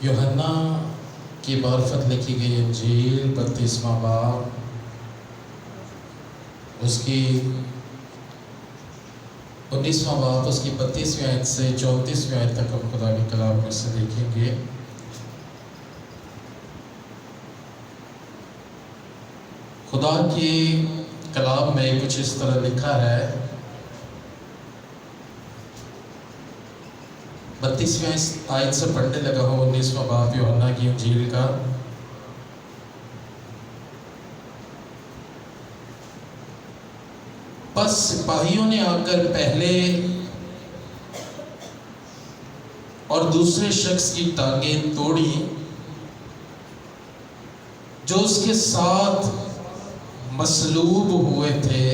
یوحنا کی معرفت لکھی گئی انجیل 32واں باب، اس کی 19واں باب، اس کی 32ویں آیت سے 34ویں آیت تک ہم خدا کے کلام میں سے دیکھیں گے۔ خدا کی کلام میں کچھ اس طرح لکھا ہے، 32ویں آیت سے پڑھنے لگا ہوں 19واں باب یوحنا کی انجیل کا۔ بس سپاہیوں نے آ کر پہلے اور دوسرے شخص کی ٹانگیں توڑی جو اس کے ساتھ مصلوب ہوئے تھے،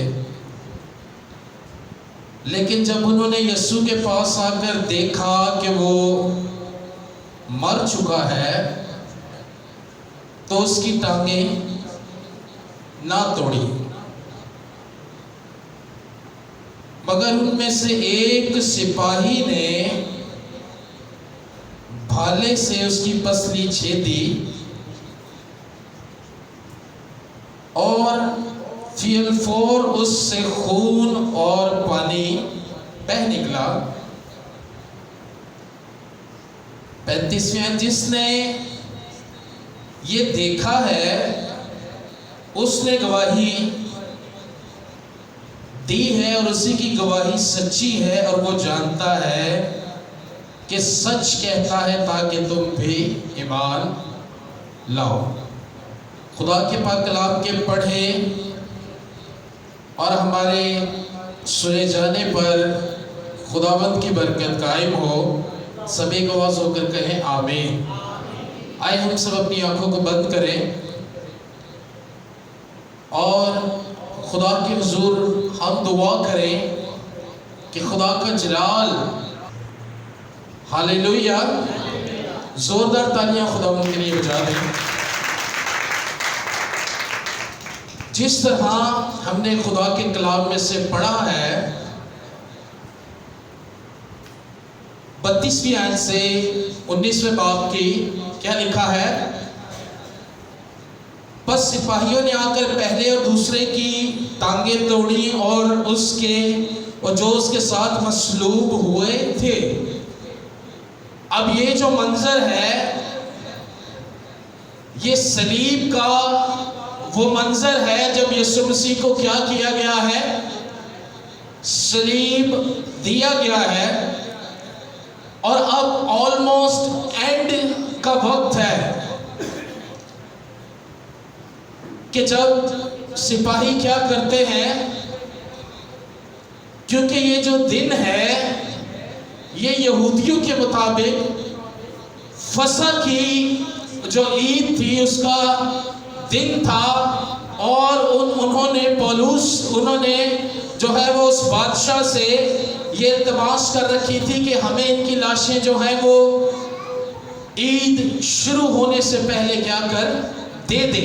لیکن جب انہوں نے یسوع کے پاس آ کر دیکھا کہ وہ مر چکا ہے تو اس کی ٹانگیں نہ توڑی، مگر ان میں سے ایک سپاہی نے بھالے سے اس کی پسلی چھیدی اور فی الفور اس سے خون اور پانی بہہ نکلا۔ 35ویں، جس نے یہ دیکھا ہے اس نے گواہی دی ہے اور اسی کی گواہی سچی ہے، اور وہ جانتا ہے کہ سچ کہتا ہے تاکہ تم بھی ایمان لاؤ۔ خدا کے پاک کلام کے پڑھیں اور ہمارے سنے جانے پر خداوند کی برکت قائم ہو۔ سبھی کو آواز ہو کر کہیں آمین۔ آئے ہم سب اپنی آنکھوں کو بند کریں اور خدا کے حضور ہم دعا کریں کہ خدا کا جلال، ہاللیلویہ، زوردار تالیاں خداوند کے لیے بجا دیں۔ جس طرح ہم نے خدا کے کلام میں سے پڑھا ہے، 32ویں آیت سے 19ویں باب کی کیا لکھا ہے؟ بس سپاہیوں نے آ کر پہلے اور دوسرے کی ٹانگیں توڑی اور جو اس کے ساتھ مصلوب ہوئے تھے۔ اب یہ جو منظر ہے یہ صلیب کا وہ منظر ہے جب یسوع مسیح کو کیا کیا گیا ہے؟ صلیب دیا گیا ہے، اور اب آلموسٹ اینڈ کا وقت ہے کہ جب سپاہی کیا کرتے ہیں، کیونکہ یہ جو دن ہے یہ یہودیوں کے مطابق فصح کی جو عید تھی اس کا دن تھا، اور انہوں نے جو ہے وہ اس بادشاہ سے یہ التماس کر رکھی تھی کہ ہمیں ان کی لاشیں جو ہیں وہ عید شروع ہونے سے پہلے کیا کر دے دے۔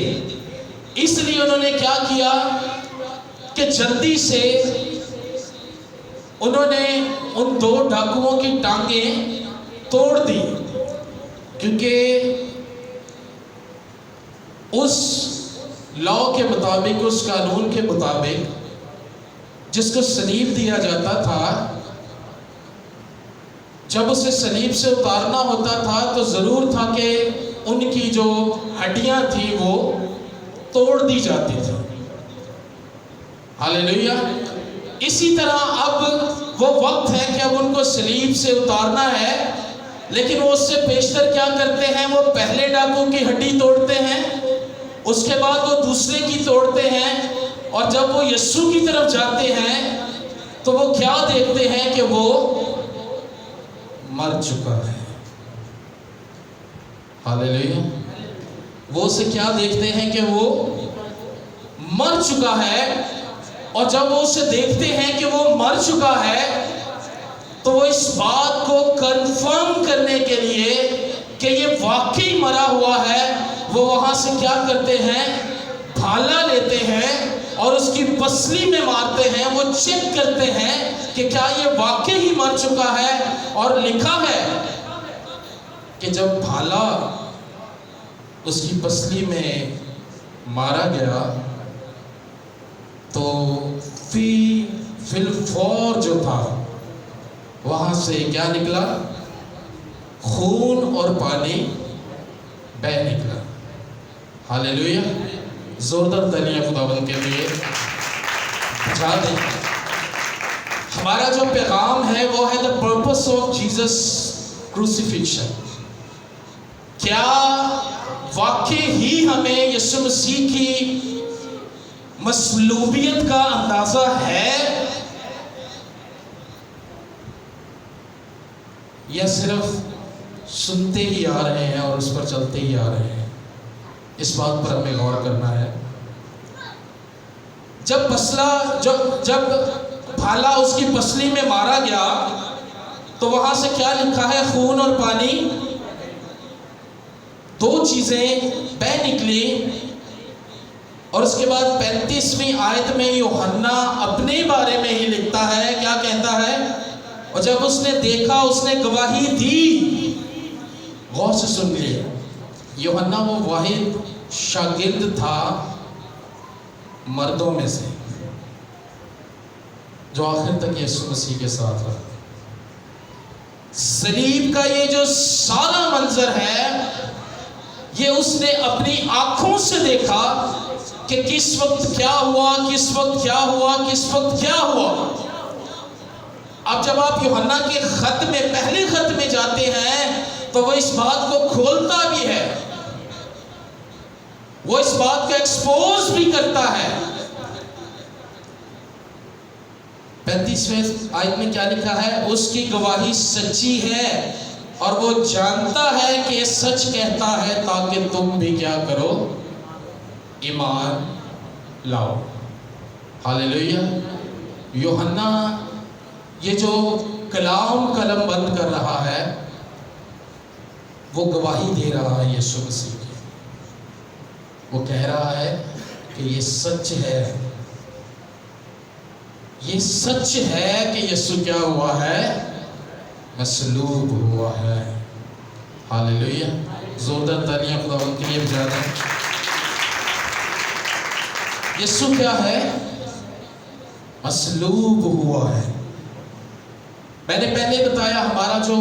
اس لیے انہوں نے کیا کیا کہ جلدی سے انہوں نے ان دو ڈاکوؤں کی ٹانگیں توڑ دی، کیونکہ اس لاء کے مطابق، اس قانون کے مطابق جس کو صلیب دیا جاتا تھا، جب اسے صلیب سے اتارنا ہوتا تھا تو ضرور تھا کہ ان کی جو ہڈیاں تھیں وہ توڑ دی جاتی تھی۔ ہاللیلویہ۔ اسی طرح اب وہ وقت ہے کہ اب ان کو صلیب سے اتارنا ہے، لیکن وہ اس سے پیشتر کیا کرتے ہیں؟ وہ پہلے ڈاکو کی ہڈی توڑتے ہیں، اس کے بعد وہ دوسرے کی توڑتے ہیں، اور جب وہ یسوع کی طرف جاتے ہیں تو وہ کیا دیکھتے ہیں کہ وہ مر چکا ہے۔ ہاللیلویہ۔ وہ اسے کیا دیکھتے ہیں کہ وہ مر چکا ہے، اور جب وہ اسے دیکھتے ہیں کہ وہ مر چکا ہے تو وہ اس بات کو کنفرم کرنے کے لیے کہ یہ واقعی مرا ہوا ہے، وہ وہاں سے کیا کرتے ہیں؟ بھالا لیتے ہیں اور اس کی پسلی میں مارتے ہیں۔ وہ چیک کرتے ہیں کہ کیا یہ واقعی مر چکا ہے، اور لکھا ہے کہ جب بھالا اس کی پسلی میں مارا گیا تو فی الفور جو تھا وہاں سے کیا نکلا؟ خون اور پانی بہ نکلا. ہاللیلویا. زوردار تالیاں خداوند کے لیے بجا دیں. ہمارا جو پیغام ہے وہ ہے the purpose of Jesus crucifixion. کیا واقعی ہی ہمیں یسوع مسیح کی مصلوبیت کا اندازہ ہے یا صرف سنتے ہی آ رہے ہیں اور اس پر چلتے ہی آ رہے ہیں؟ اس بات پر ہمیں غور کرنا ہے. جب بھالا اس کی پسلی میں مارا گیا تو وہاں سے کیا لکھا ہے؟ خون اور پانی، دو چیزیں بہ نکلی. اور اس کے بعد 35ویں آیت میں یوحنا اپنے بارے میں ہی لکھتا ہے. کیا کہتا ہے؟ اور جب اس نے دیکھا اس نے گواہی دی. غور سے سن لیے، یوحنا وہ واحد شاگرد تھا مردوں میں سے جو آخر تک یسوع مسیح کے ساتھ رہا. صلیب کا یہ جو سارا منظر ہے یہ اس نے اپنی آنکھوں سے دیکھا کہ کس وقت کیا ہوا، کس وقت کیا ہوا، کس وقت کیا ہوا. اب جب آپ یوحنا کے خط میں، پہلے خط میں جاتے ہیں تو وہ اس بات کو کھولتا بھی ہے، وہ اس بات کو ایکسپوز بھی کرتا ہے. 35ویں آیت میں کیا لکھا ہے؟ اس کی گواہی سچی ہے اور وہ جانتا ہے کہ سچ کہتا ہے تاکہ تم بھی کیا کرو؟ ایمان لاؤ. ہاللیلویا. یوحنا یہ جو کلام قلم بند کر رہا ہے وہ گواہی دے رہا ہے یسوع مسیح کی. وہ کہہ رہا ہے کہ یہ سچ ہے، یہ سچ ہے کہ یسوع کیا ہوا ہے؟ مصلوب ہوا ہے. ہاللیلویا. زوردار تالیاں خداوند کے لیے بجا دیں. یسوع کیا ہے؟ مصلوب ہوا ہے. میں نے پہلے بتایا ہمارا جو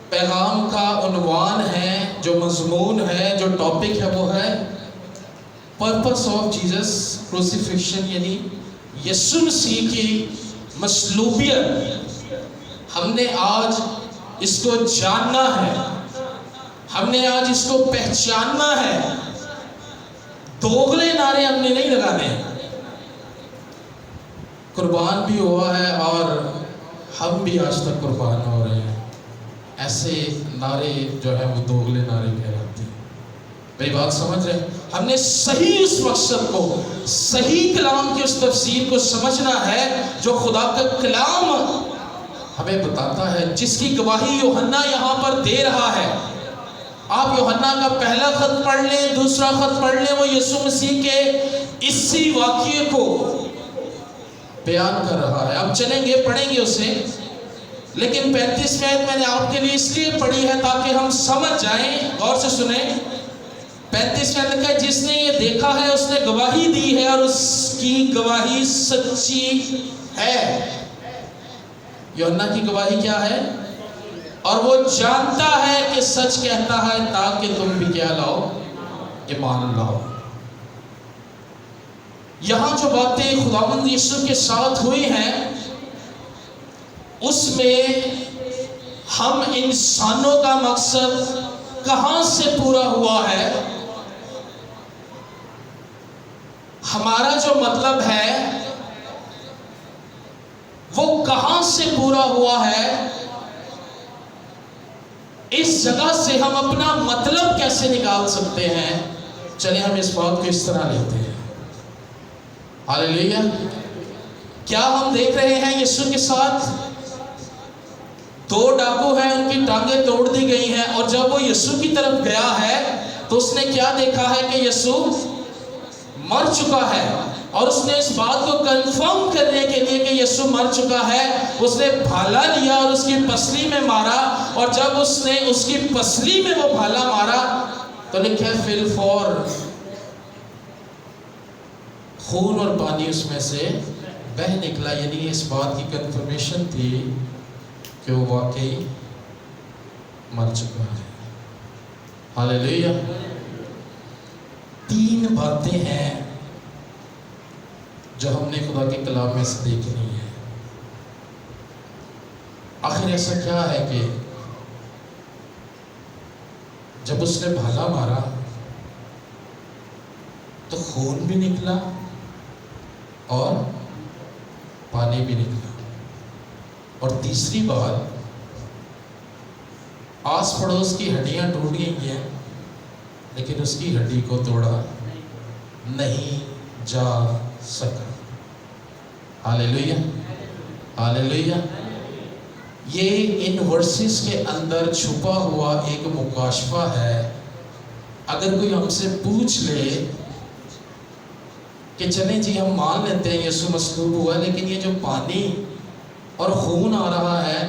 پیغام کا عنوان ہے، جو مضمون ہے، جو ٹاپک ہے وہ ہے پرپس آف جیزس کروسیفکشن، یعنی یسوع مسیح کی مصلوبیت. ہم نے آج اس کو جاننا ہے، ہم نے آج اس کو پہچاننا ہے. دوغلے نعرے ہم نے نہیں لگانے. قربان بھی ہوا ہے اور ہم بھی آج تک قربان ہو رہے ہیں. ایسے نعرے جو ہے وہ دوغلے نعرے کہلاتے ہیں. میری بات سمجھ رہے ہیں؟ ہم نے صحیح اس مقصد کو، صحیح کلام کی اس تفسیر کو سمجھنا ہے جو خدا کا کلام ہمیں بتاتا ہے، جس کی گواہی یوحنا یہاں پر دے رہا ہے. آپ یوحنا کا پہلا خط پڑھ لیں، دوسرا خط پڑھ لیں، وہ یسوع مسیح کے اسی واقعے کو بیان کر رہا ہے. اب چلیں گے، پڑھیں گے اسے، لیکن 35ویں آیت میں نے آپ کے لیے اس لیے پڑھی ہے تاکہ ہم سمجھ جائیں. غور سے سنیں. 35ویں آیت لکھا ہے جس نے یہ دیکھا ہے اس نے گواہی دی ہے اور اس کی گواہی سچی ہے. یوحنا کی گواہی کیا ہے؟ اور وہ جانتا ہے کہ سچ کہتا ہے تاکہ تم بھی کیا لاؤ؟ ایمان لاؤ. یہاں جو باتیں خداوند یسوع کے ساتھ ہوئی ہیں اس میں ہم انسانوں کا مقصد کہاں سے پورا ہوا ہے؟ ہمارا جو مطلب ہے وہ کہاں سے پورا ہوا ہے؟ اس جگہ سے ہم اپنا مطلب کیسے نکال سکتے ہیں؟ چلیں ہم اس بات کو اس طرح لیتے ہیں. ہاللیلویا. کیا ہم دیکھ رہے ہیں یسوع کے ساتھ 2 ڈاکو ہیں، ان کی ٹانگیں توڑ دی گئی ہیں، اور جب وہ یسوع کی طرف گیا ہے تو اس نے کیا دیکھا ہے کہ یسوع مر چکا ہے اور اس نے اس بات کو کنفرم کرنے کے لیے کہ یسوع مر چکا ہے، اس نے بھالا لیا اور اس کی پسلی میں مارا، اور جب اس نے اس کی پسلی میں وہ بھالا مارا تو لکھا ہے فل فور، خون اور پانی اس میں سے بہ نکلا، یعنی اس بات کی کنفرمیشن تھی کہ وہ واقعی مر چکا ہے۔ ہاللیلویا۔ تین باتیں ہیں جو ہم نے خدا کے کلام میں سے دیکھنی ہے۔ آخر ایسا کیا ہے کہ جب اس نے بھالا مارا تو خون بھی نکلا اور پانی بھی نکلا، اور تیسری بات، آس پڑوس کی ہڈیاں ٹوٹ گئی ہیں لیکن اس کی ہڈی کو توڑا نہیں جا سکا۔ ہاللیلویا، ہاللیلویا۔ یہ ان ورسز کے اندر چھپا ہوا ایک مکاشفہ ہے۔ اگر کوئی ہم سے پوچھ لے کہ چلیں جی ہم مان لیتے ہیں یسوع مصلوب ہوا، لیکن یہ جو پانی اور خون آ رہا ہے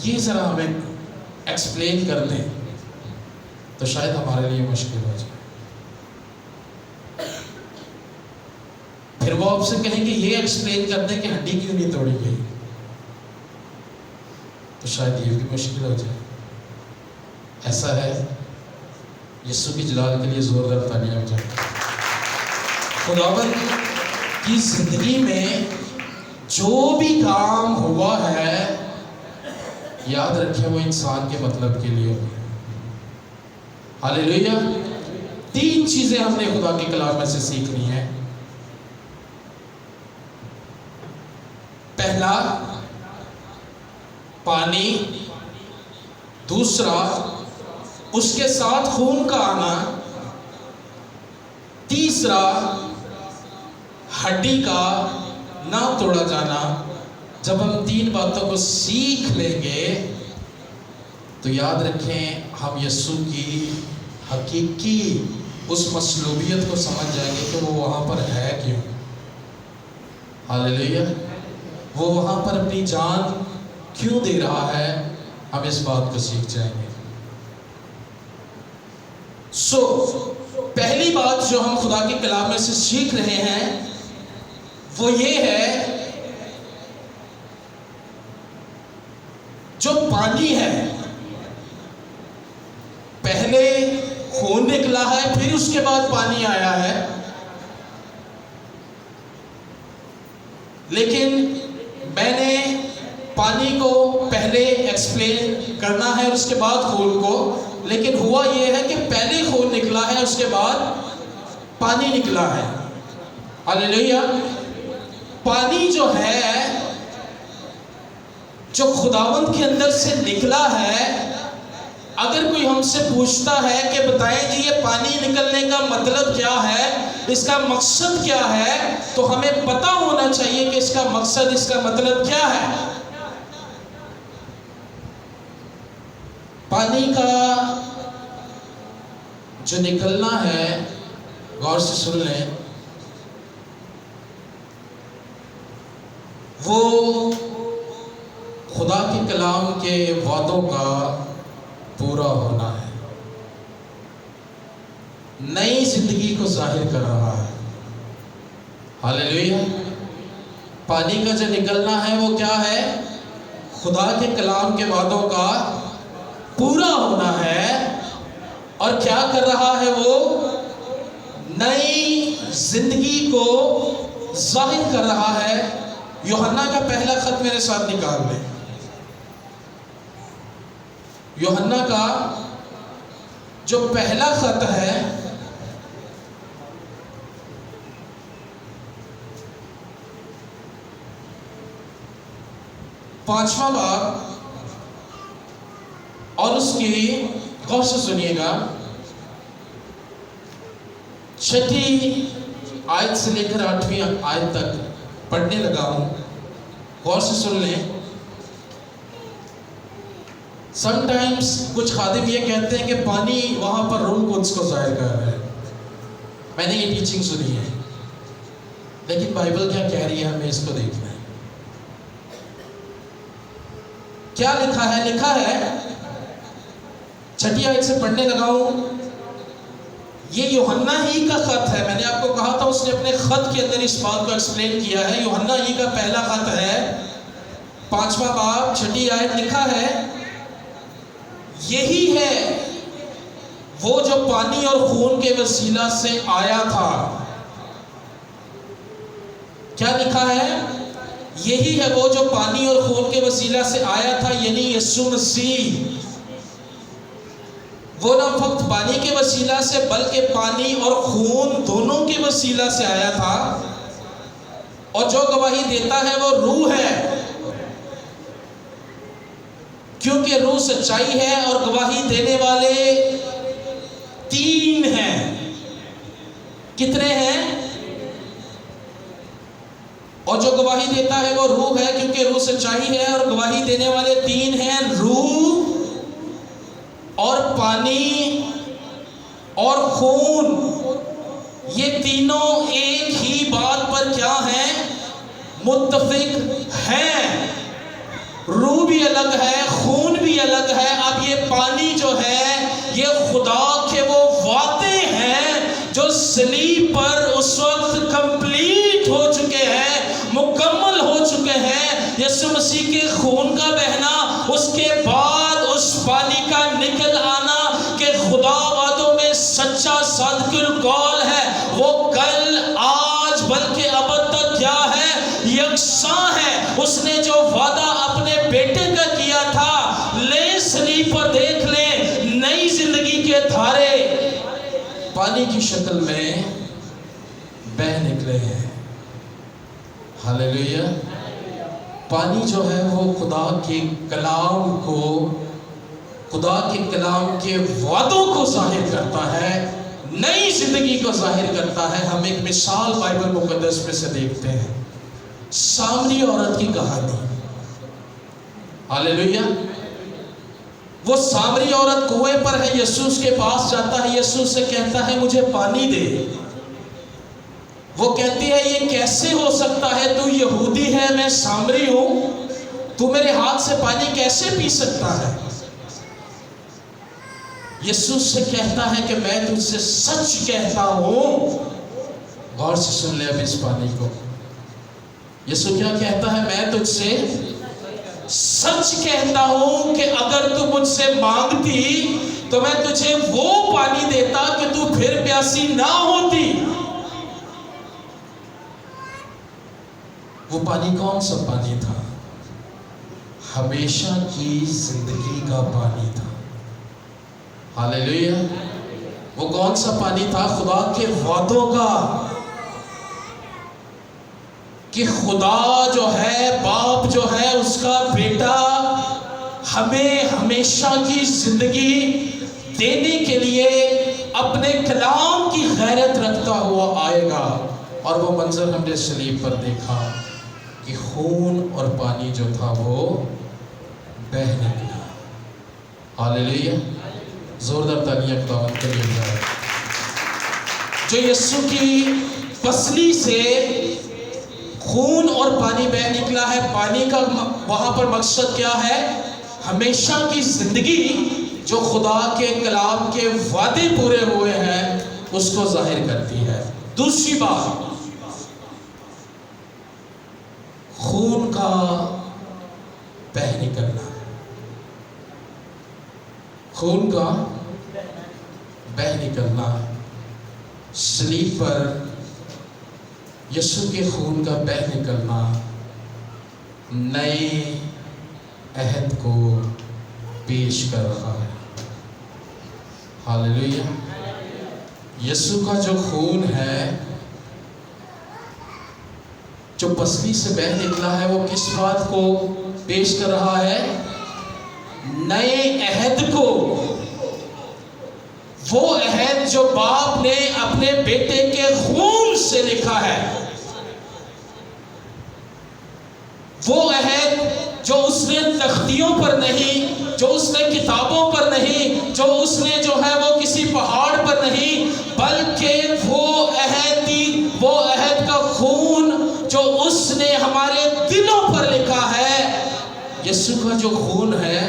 یہ ذرا ہمیں ایکسپلین کر دیں، تو شاید ہمارے لیے مشکل ہو جائے۔ پھر وہ آپ سے کہیں گے یہ ایکسپلین کر دیں کہ ہڈی کیوں نہیں توڑی گئی، تو شاید یہ بھی مشکل ہو جائے۔ ایسا ہے، یسوع کی جلال کے لیے زوردار تالیاں بجائیں۔ خداوند کی زندگی میں جو بھی کام ہوا ہے، یاد رکھیں وہ انسان کے مطلب کے لیے ہوا۔ ہاللیلویا۔ تین چیزیں ہم نے خدا کے کلام میں سے سیکھنی ہیں۔ پہلا پانی، دوسرا اس کے ساتھ خون کا آنا، تیسرا ہڈی کا نہ توڑا جانا۔ جب ہم تین باتوں کو سیکھ لیں گے تو یاد رکھیں ہم یسوع کی حقیقی اس مصلوبیت کو سمجھ جائیں گے کہ وہ وہاں پر ہے کیوں۔ ہاللیلویا۔ وہ وہاں پر اپنی جان کیوں دے رہا ہے، ہم اس بات کو سیکھ جائیں گے۔ پہلی بات جو ہم خدا کے کلام میں سے سیکھ رہے ہیں وہ یہ ہے، جو پانی ہے پہلے خون نکلا ہے، پھر اس کے بعد پانی آیا ہے، لیکن میں نے پانی کو پہلے ایکسپلین کرنا ہے اور اس کے بعد خون کو، لیکن ہوا یہ ہے کہ پہلے خون نکلا ہے اس کے بعد پانی نکلا ہے۔ ہاللیلویا۔ پانی جو ہے، جو خداوند کے اندر سے نکلا ہے، اگر کوئی ہم سے پوچھتا ہے کہ بتائیں جی یہ پانی نکلنے کا مطلب کیا ہے، اس کا مقصد کیا ہے، تو ہمیں پتہ ہونا چاہیے کہ اس کا مقصد، اس کا مطلب کیا ہے۔ پانی کا جو نکلنا ہے، غور سے سن لیں، وہ خدا کے کلام کے وعدوں کا پورا ہونا ہے، نئی زندگی کو ظاہر کر رہا ہے۔ ہاللیلویا۔ پانی کا جو نکلنا ہے وہ کیا ہے؟ خدا کے کلام کے وعدوں کا پورا ہونا ہے، اور کیا کر رہا ہے؟ وہ نئی زندگی کو ظاہر کر رہا ہے۔ یوحنا کا پہلا خط میرے ساتھ نکال لیں۔ یوحنا کا جو پہلا خط ہے، 5واں باب، اور اس کی غور سے سنیے گا، 6 آیت سے لے کر 8ویں آیت تک پڑھنے لگا ہوں، غور سے سن لیں۔ سم ٹائمز کچھ خادم یہ کہتے ہیں کہ پانی وہاں پر روح القدس کو ظاہر کر رہا ہے، میں نے یہ ٹیچنگ سنی ہے، لیکن بائبل کیا کہہ رہی ہے ہمیں اس کو دیکھنا ہے۔ کیا لکھا ہے؟ لکھا ہے، چھٹی آیت سے پڑھنے لگا ہوں۔ یہ یوحنا ہی کا خط ہے، میں نے آپ کو کہا تھا اس نے اپنے خط کے اندر اس بات کو ایکسپلین کیا ہے۔ یوحنا ہی کا پہلا خط ہے، 5واں باب 6 آیت، لکھا ہے یہی ہے وہ جو پانی اور خون کے وسیلہ سے آیا تھا۔ کیا لکھا ہے؟ یہی ہے وہ جو پانی اور خون کے وسیلہ سے آیا تھا، یعنی یسوع مسیح۔ وہ نہ فقط پانی کے وسیلہ سے بلکہ پانی اور خون دونوں کے وسیلہ سے آیا تھا، اور جو گواہی دیتا ہے وہ روح ہے، کیونکہ روح سچائی ہے، اور گواہی دینے والے 3 ہیں۔ کتنے ہیں؟ اور جو گواہی دیتا ہے وہ روح ہے، کیونکہ روح سچائی ہے، اور گواہی دینے والے 3 ہیں، روح اور پانی اور خون۔ یہ تینوں ایک ہی بات پر کیا ہیں؟ متفق ہیں۔ روح بھی الگ ہے، خون بھی الگ ہے۔ اب یہ پانی جو ہے یہ خدا کے وہ وعدے ہیں جو صلیب پر اس وقت کمپلیٹ ہو چکے ہیں، مکمل ہو چکے ہیں۔ یسوع مسیح کے خون کا بہنا، اس کے بعد اس پانی کا نکل آنا، کہ خدا وعدوں میں سچا صادق القول ہے، وہ کل آج بلکہ ابد تک کیا ہے؟ یکساں ہے۔ اس نے جو وعدہ اپنے بیٹے کا کیا تھا، لے صلیب پر دیکھ لیں، نئی زندگی کے دھارے پانی کی شکل میں بہہ نکلے ہیں۔ ہاللیلویا۔ پانی جو ہے وہ خدا کے کلام کو، خدا کے کلام کے وعدوں کو ظاہر کرتا ہے، نئی زندگی کو ظاہر کرتا ہے۔ ہم ایک مثال بائبل مقدس میں سے دیکھتے ہیں، سامری عورت کی کہانی۔ ہاللیلویا۔ وہ سامری عورت کنویں پر ہے، یسوع اس کے پاس جاتا ہے، یسوع سے کہتا ہے مجھے پانی دے۔ وہ کہتی ہے یہ کیسے ہو سکتا ہے؟ تو یہودی ہے، میں سامری ہوں، تو میرے ہاتھ سے پانی کیسے پی سکتا ہے؟ یسوع سے کہتا ہے کہ میں تجھ سے سچ کہتا ہوں۔ غور سے سن لے اب اس پانی کو۔ یسوع کیا کہتا ہے؟ میں تجھ سے سچ کہتا ہوں کہ اگر تو مجھ سے مانگتی تو میں تجھے وہ پانی دیتا کہ تو پھر پیاسی نہ ہوتی۔ وہ پانی کون سا پانی تھا؟ ہمیشہ کی زندگی کا پانی تھا۔ ہاللیلویا۔ وہ کون سا پانی تھا؟ خدا کے وعدوں کا، کہ خدا جو ہے، باپ جو ہے، اس کا بیٹا ہمیں ہمیشہ کی زندگی دینے کے لیے اپنے کلام کی غیرت رکھتا ہوا آئے گا۔ اور وہ منظر ہم نے صلیب پر دیکھا کہ خون اور پانی جو تھا وہ بہہ نکلا۔ ہاللیلویا۔ زوردار تالیاں خداوند کے لیے جائے۔ جو یسوع کی پسلی سے خون اور پانی بہہ نکلا ہے، پانی کا وہاں پر مقصد کیا ہے؟ ہمیشہ کی زندگی جو خدا کے کلام کے وعدے پورے ہوئے ہیں اس کو ظاہر کرتی ہے۔ دوسری بات، خون کا بہہ نکلنا، خون کا بہہ نکلنا، صلیب پر یسوع کے خون کا بہہ نکلنا نئے عہد کو پیش کر رہا ہے۔ ہاللیلویا۔ یسوع کا جو خون ہے جو پسلی سے بہہ نکلا ہے، وہ کس بات کو پیش کر رہا ہے؟ نئے عہد کو۔ وہ عہد جو باپ نے اپنے بیٹے کے خون سے لکھا ہے، وہ عہد جو اس نے تختیوں پر نہیں، جو اس نے کتابوں پر نہیں، جو اس نے جو ہے وہ کسی پہاڑ پر نہیں، بلکہ وہ جو خون ہے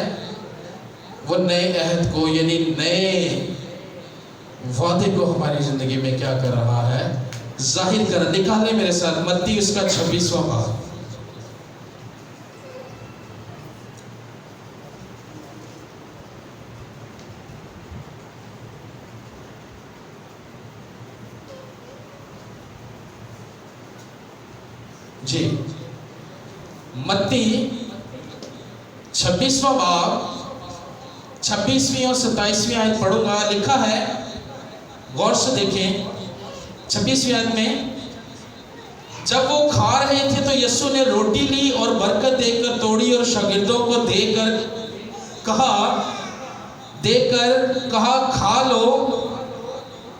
وہ نئے عہد کو یعنی نئے وعدے کو ہماری زندگی میں کیا کر رہا ہے؟ ظاہر کر رہا۔ نکالیں میرے ساتھ متی اس کا 26واں باب۔ جی متی 26واں باب 26ویں اور 27ویں آیت پڑھوں گا۔ لکھا ہے، غور سے دیکھیں 26ویں آیت میں، جب وہ کھا رہے تھے تو یسوع نے روٹی لی اور برکت دے کر توڑی اور شاگردوں کو دے کر کہا کھا لو،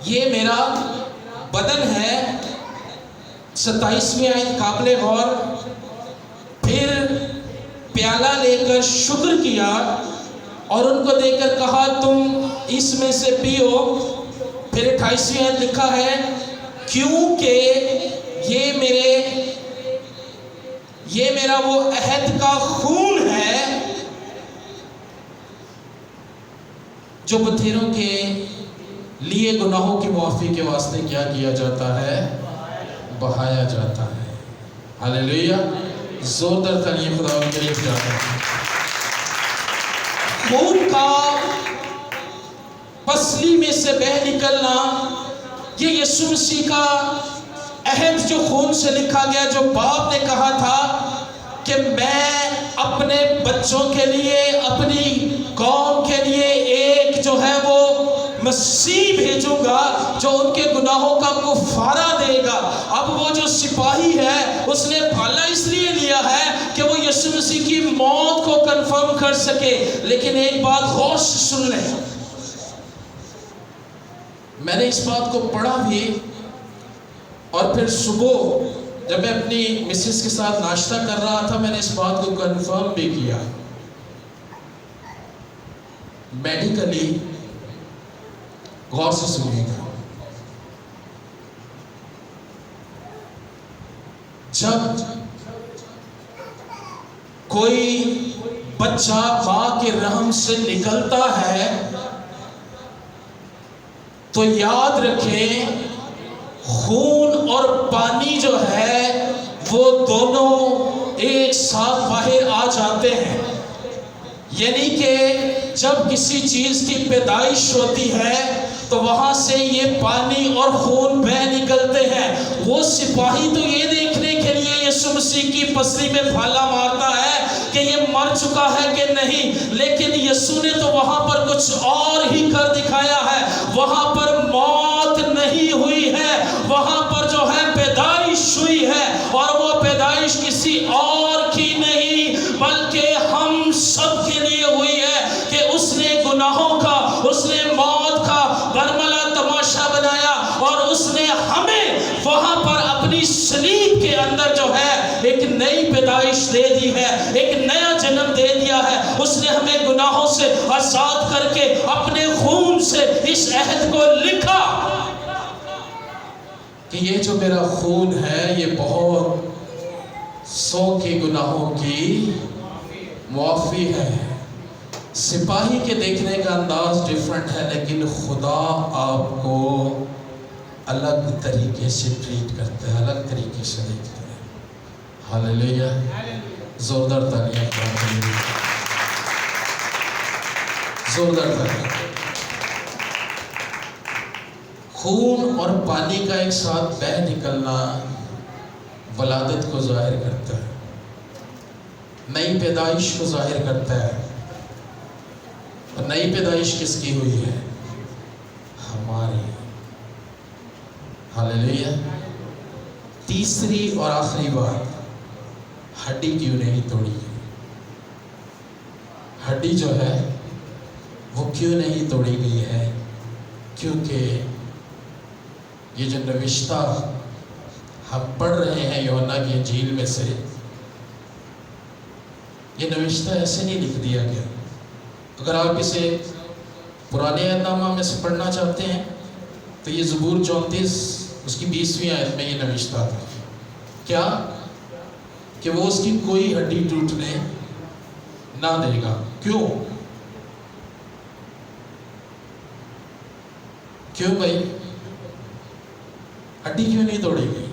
یہ میرا بدن ہے۔ 27ویں آیت قابل غور، پھر پیالہ لے کر شکر کیا اور ان کو دے کر کہا تم اس میں سے پیو۔ پھر 28ویں آیت لکھا ہے، کیونکہ یہ میرا وہ عہد کا خون ہے جو بتھیروں کے لیے گناہوں کی معافی کے واسطے کیا جاتا ہے؟ بہایا جاتا ہے۔ ہاللیلویہ، زوردار تعلیم خدا کے لیے جاتا ہے۔ خون کا پسلی میں سے بہہ نکلنا، یہ یسوع مسیح کا عہد جو خون سے لکھا گیا، جو باپ نے کہا تھا کہ میں اپنے بچوں کے لیے، اپنی قوم کے لیے ایک جو ہے وہ مسیح بھیجوں گا جو ان کے گناہوں کا کفارہ دے گا۔ اب وہ جو سپاہی ہے اس نے بھالا اس لیے لیا ہے کہ وہ یسوع مسیح کی موت کو کنفرم کر سکے۔ لیکن ایک بات غور سے سن لیں، میں نے اس بات کو پڑھا بھی اور پھر صبح جب میں اپنی مسز کے ساتھ ناشتہ کر رہا تھا میں نے اس بات کو کنفرم بھی کیا۔ میڈیکلی غور سے سنیے گا، جب کوئی بچہ ماں کے رحم سے نکلتا ہے تو یاد رکھیں خون اور پانی جو ہے وہ دونوں ایک ساتھ باہر آ جاتے ہیں۔ یعنی کہ جب کسی چیز کی پیدائش ہوتی ہے تو وہاں سے یہ پانی اور خون بہہ نکلتے ہیں۔ وہ سپاہی تو یہ دیکھنے کے لیے یسوع مسیح کی پسلی میں بھالا مارتا ہے کہ یہ مر چکا ہے کہ نہیں، لیکن یسوع نے تو وہاں پر کچھ اور ہی کر دکھایا ہے۔ وہاں پر موت نہیں ہوئی ہے، وہاں پر جو ہے پیدائش ہوئی ہے، اور وہ پیدائش کسی اور کی نہیں بلکہ ہم سب کے لیے ہوئی ہے کہ اس نے گناہوں کا، اس نے موت کا برملا تماشا بنایا اور اس نے ہمیں وہاں پر اپنی صلیب کے اندر جو ہے ایک نئی پیدائش دے دی ہے، ایک نیا جنم دے دیا ہے۔ اس نے ہمیں گناہوں سے آزاد کر کے اپنے خون سے اس عہد کو لکھا کہ یہ جو میرا خون ہے یہ بہت 100 کے گناہوں کی معافی ہے۔ سپاہی کے دیکھنے کا انداز ڈیفرنٹ ہے، لیکن خدا آپ کو الگ طریقے سے ٹریٹ کرتا ہے، الگ طریقے سے دیکھتا ہے۔ ہاللیلویہ، زوردار تعلیم، زوردار تعلیم۔ خون اور پانی کا ایک ساتھ بہہ نکلنا ولادت کو ظاہر کرتا ہے، نئی پیدائش کو ظاہر کرتا ہے۔ اور نئی پیدائش کس کی ہوئی ہے؟ ہماری۔ ہاللیلویہ۔ تیسری اور آخری بات، ہڈی کیوں نہیں توڑی؟ ہڈی جو ہے وہ کیوں نہیں توڑی گئی ہے؟ کیونکہ یہ جو نوشتہ ہم پڑھ رہے ہیں یوحنا کی انجیل میں سے، یہ نوشتہ ایسے نہیں لکھ دیا گیا۔ اگر آپ اسے پرانے عہد نامہ میں سے پڑھنا چاہتے ہیں تو یہ زبور 34 اس کی 20ویں آیت میں یہ نوشتہ تھا، کیا کہ وہ اس کی کوئی ہڈی ٹوٹنے نہ دے گا۔ کیوں بھائی؟ ہڈی کیوں نہیں توڑی گئی؟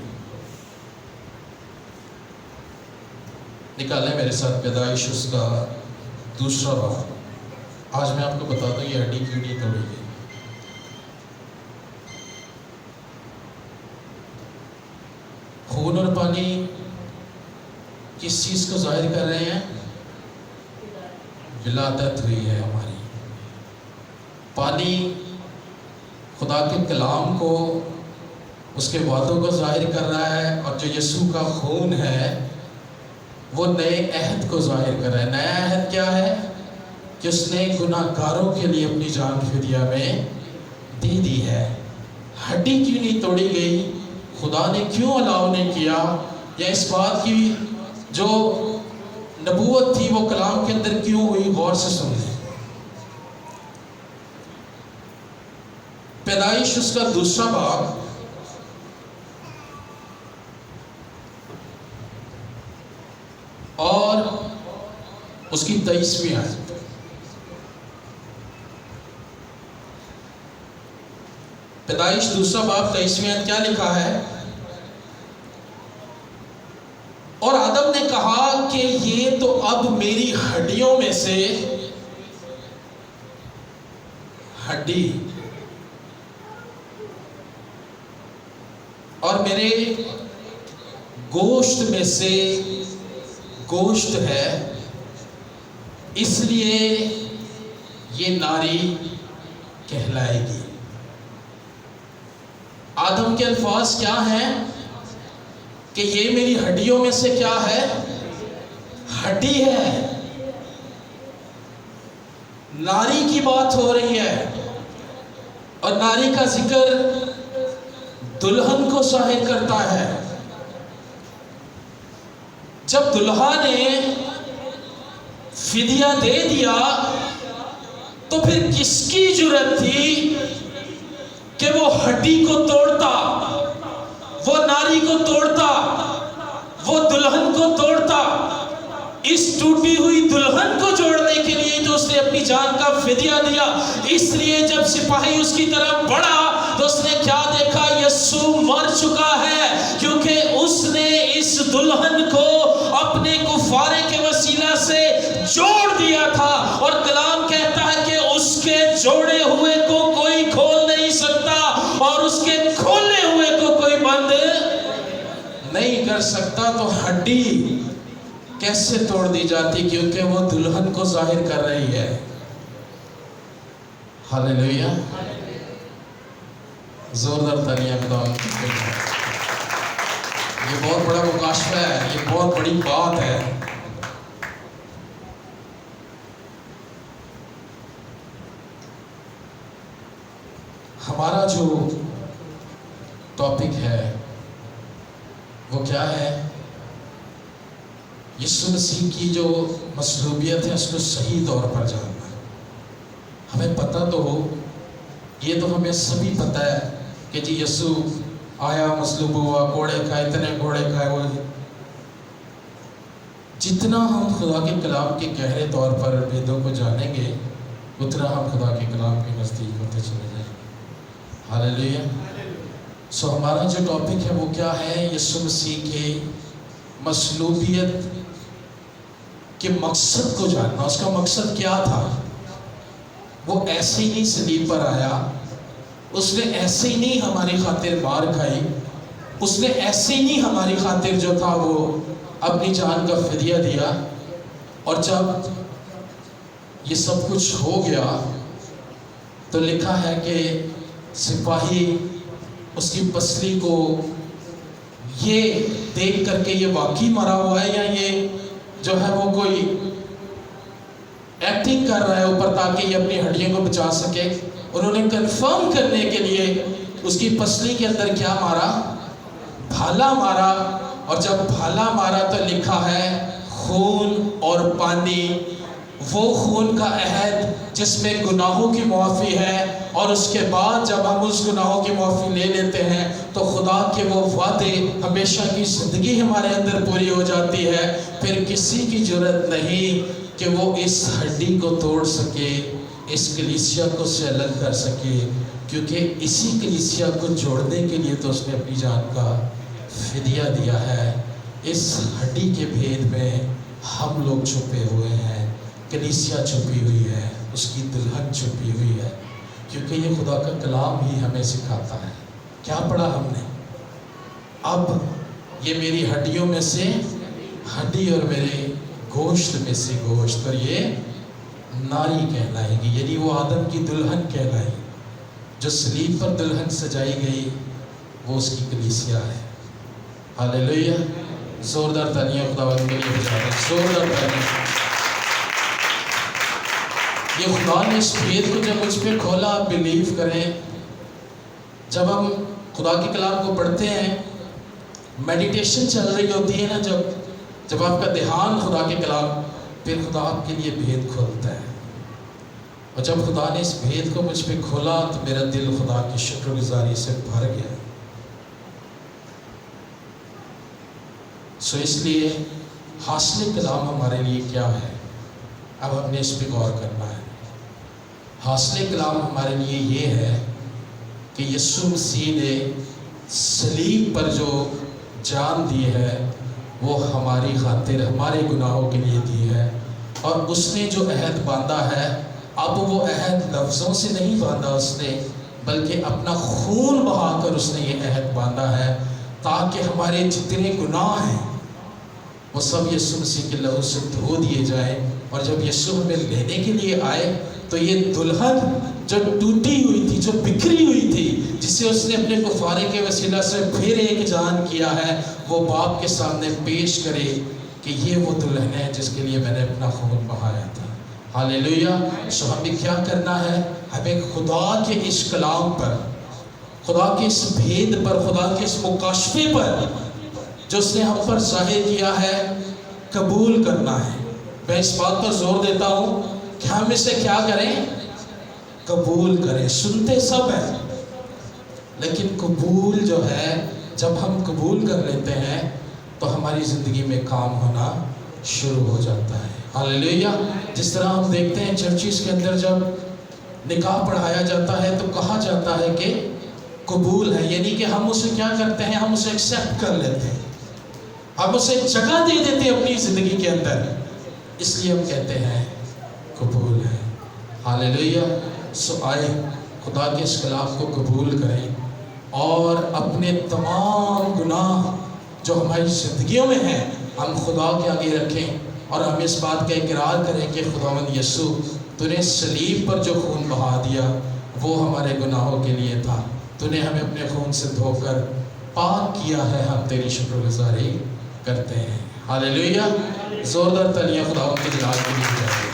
نکالیں میرے ساتھ پیدائش اس کا دوسرا باب۔ آج میں آپ کو بتا دوں یہ ہڈی کیوں نہیں توڑی گئی۔ خون اور پانی کس چیز کو ظاہر کر رہے ہیں؟ ولادت ہوئی ہے ہماری۔ پانی خدا کے کلام کو، اس کے وعدوں کو ظاہر کر رہا ہے، اور جو یسوع کا خون ہے وہ نئے عہد کو ظاہر کر رہا ہے۔ نیا عہد کیا ہے؟ کہ اس نے گناہ گاروں کے لیے اپنی جان فدیہ میں دے دی ہے۔ ہڈی کیوں نہیں توڑی گئی؟ خدا نے کیوں الاؤ نہیں کیا؟ یا اس بات کی جو نبوت تھی وہ کلام کے اندر کیوں ہوئی؟ غور سے سنیں۔ پیدائش اس کا دوسرا باب اور اس کی 23ویں آیت۔ پیدائش دوسرا باب 23ویں آیت کیا لکھا ہے؟ اور آدم نے کہا کہ یہ تو اب میری ہڈیوں میں سے ہڈی اور میرے گوشت میں سے گوشت ہے، اس لیے یہ ناری کہلائے گی۔ آدم کے الفاظ کیا ہیں؟ کہ یہ میری ہڈیوں میں سے کیا ہے؟ ہڈی ہے۔ ناری کی بات ہو رہی ہے، اور ناری کا ذکر دلہن کو ظاہر کرتا ہے۔ جب دلہا نے فدیہ دے دیا تو پھر کس کی جرأت تھی کہ وہ ہڈی کو توڑتا، وہ ناری کو توڑتا، وہ دلہن کو توڑتا؟ اس ٹوٹی ہوئی دلہن کو جوڑنے کے لیے تو اس نے اپنی جان کا فدیہ دیا۔ اس لیے جب سپاہی اس کی طرف بڑھا تو اس نے کیا دیکھا؟ یسوع مر چکا ہے، کیونکہ اس نے اس دلہن کو اپنے کفارے کے وسیلہ سے جوڑ دیا تھا، اور کلام کہتا ہے کہ اس کے جوڑے ہوئے کو کوئی کھول نہیں سکتا، اور اس کے کھولے ہوئے کو کوئی بند نہیں کر سکتا۔ تو ہڈی کیسے توڑ دی جاتی؟ کیونکہ وہ دلہن کو ظاہر کر رہی ہے۔ ہاللیلویہ! زوردار تالیاں خداوند کے لیے۔ یہ بہت بڑا مکاشفہ ہے، یہ بہت بڑی بات ہے۔ ہمارا جو ٹاپک ہے وہ کیا ہے؟ یسوع مسیح کی جو مصلوبیت ہے اس کو صحیح طور پر جاننا۔ ہمیں پتہ تو ہو، یہ تو ہمیں سبھی پتہ ہے کہ جی یسوع آیا، مصلوب ہوا، گھوڑے کھائے، اتنے گھوڑے کھائے ہوئے۔ جتنا ہم خدا کے کلام کے گہرے طور پر ویدوں کو جانیں گے اتنا ہم خدا کے کلام کے نزدیک ہوتے چلے جائیں گے۔ ہاللیلویہ! سو ہمارا جو ٹاپک ہے وہ کیا ہے؟ یسوع مسیح کے مصلوبیت کے مقصد کو جاننا۔ اس کا مقصد کیا تھا؟ وہ ایسے ہی نہیں صلیب پر آیا، اس نے ایسے ہی نہیں ہماری خاطر مار کھائی، اس نے ایسے ہی نہیں ہماری خاطر جو تھا وہ اپنی جان کا فدیہ دیا۔ اور جب یہ سب کچھ ہو گیا تو لکھا ہے کہ سپاہی اس کی پسلی کو یہ دیکھ کر کے یہ واقعی مرا ہوا ہے یا یہ جو ہے وہ کوئی ایکٹنگ کر رہا ہے اوپر تاکہ یہ اپنی ہڈیوں کو بچا سکے، انہوں نے کنفرم کرنے کے لیے اس کی پسلی کے اندر کیا مارا؟ بھالا مارا۔ اور جب بھالا مارا تو لکھا ہے خون اور پانی، وہ خون کا عہد جس میں گناہوں کی معافی ہے، اور اس کے بعد جب ہم اس گناہوں کی معافی لے لیتے ہیں تو خدا کے وہ وعدے ہمیشہ کی زندگی ہمارے اندر پوری ہو جاتی ہے۔ پھر کسی کی جرأت نہیں کہ وہ اس ہڈی کو توڑ سکے، اس کلیسیا کو سے الگ کر سکے، کیونکہ اسی کلیسیا کو جوڑنے کے لیے تو اس نے اپنی جان کا فدیہ دیا ہے۔ اس ہڈی کے بھید میں ہم لوگ چھپے ہوئے ہیں، کلیسیا چھپی ہوئی ہے، اس کی دلہن چھپی ہوئی ہے، کیونکہ یہ خدا کا کلام ہی ہمیں سکھاتا ہے۔ کیا پڑھا ہم نے؟ اب یہ میری ہڈیوں میں سے ہڈی اور میرے گوشت میں سے گوشت، اور یہ ناری کہلائے گی، یعنی وہ آدم کی دلہن کہلائے گی۔ جو صلیب پر دلہن سجائی گئی وہ اس کی کلیسیا ہے۔ ہاللیلویہ! زوردار تالیاں خداوند کے لیے بجائے، زوردار تالیاں۔ یہ خدا نے اس بھید کو جب مجھ پہ کھولا، آپ بلیو کریں، جب ہم خدا کے کلام کو پڑھتے ہیں، میڈیٹیشن چل رہی ہوتی ہے نا، جب آپ کا دھیان خدا کے کلام، پھر خدا آپ کے لیے بھید کھولتا ہے۔ اور جب خدا نے اس بھید کو مجھ پہ کھولا تو میرا دل خدا کی شکر گزاری سے بھر گیا۔ اس لیے حاصل کلام ہمارے لیے کیا ہے؟ اب ہم نے اس پہ غور کرنا ہے۔ حاصل کلام ہمارے لیے یہ ہے کہ یسوع مسیح نے صلیب پر جو جان دی ہے وہ ہماری خاطر، ہمارے گناہوں کے لیے دی ہے، اور اس نے جو عہد باندھا ہے، اب وہ عہد لفظوں سے نہیں باندھا اس نے، بلکہ اپنا خون بہا کر اس نے یہ عہد باندھا ہے، تاکہ ہمارے جتنے گناہ ہیں وہ سب یسوع مسیح کے لہو سے دھو دیے جائیں۔ اور جب یسوع ہمیں لینے کے لیے آئے تو یہ دلہن جو ٹوٹی ہوئی تھی، جو بکھری ہوئی تھی، جسے اس نے اپنے کفارے کے وسیلہ سے پھر ایک جان کیا ہے، وہ باپ کے سامنے پیش کرے کہ یہ وہ دلہن ہے جس کے لیے میں نے اپنا خون بہایا تھا۔ ہاللیلویہ! سو ہمیں کیا کرنا ہے؟ ہمیں خدا کے اس کلام پر، خدا کے اس بھید پر، خدا کے اس مکاشفے پر جو اس نے ہم پر ظاہر کیا ہے، قبول کرنا ہے۔ میں اس بات پر زور دیتا ہوں کہ ہم اسے کیا کریں؟ قبول کریں۔ سنتے سب ہیں، لیکن قبول جو ہے، جب ہم قبول کر لیتے ہیں تو ہماری زندگی میں کام ہونا شروع ہو جاتا ہے۔ ہاللیلویہ! جس طرح ہم دیکھتے ہیں چرچز کے اندر جب نکاح پڑھایا جاتا ہے تو کہا جاتا ہے کہ قبول ہے، یعنی کہ ہم اسے کیا کرتے ہیں؟ ہم اسے ایکسیپٹ کر لیتے ہیں، ہم اسے جگہ دے دیتے ہیں اپنی زندگی کے اندر، اس لیے ہم کہتے ہیں قبول ہے۔ ہاللیلویہ! سو آئے خدا کے اس کلام کو قبول کریں اور اپنے تمام گناہ جو ہماری زندگیوں میں ہیں ہم خدا کے آگے رکھیں، اور ہم اس بات کا اقرار کریں کہ خداوند یسوع، تو نے صلیب پر جو خون بہا دیا وہ ہمارے گناہوں کے لیے تھا، تو نے ہمیں اپنے خون سے دھو کر پاک کیا ہے، ہم تیری شکر گزاری کرتے ہیں۔ ہاللیلویہ! زوردار تالیاں خداوند کے جلال کے لیے جائیں۔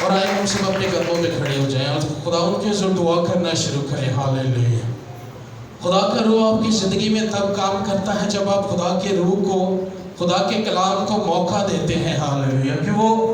اور آئے ہم سب اپنے قدموں پہ کھڑے ہو جائیں اور خداوند کے حضور دعا کرنا شروع کریں۔ ہاللیلویہ! خدا کا روح آپ کی زندگی میں تب کام کرتا ہے جب آپ خدا کے روح کو، خدا کے کلام کو موقع دیتے ہیں۔ ہاللیلویہ! کہ وہ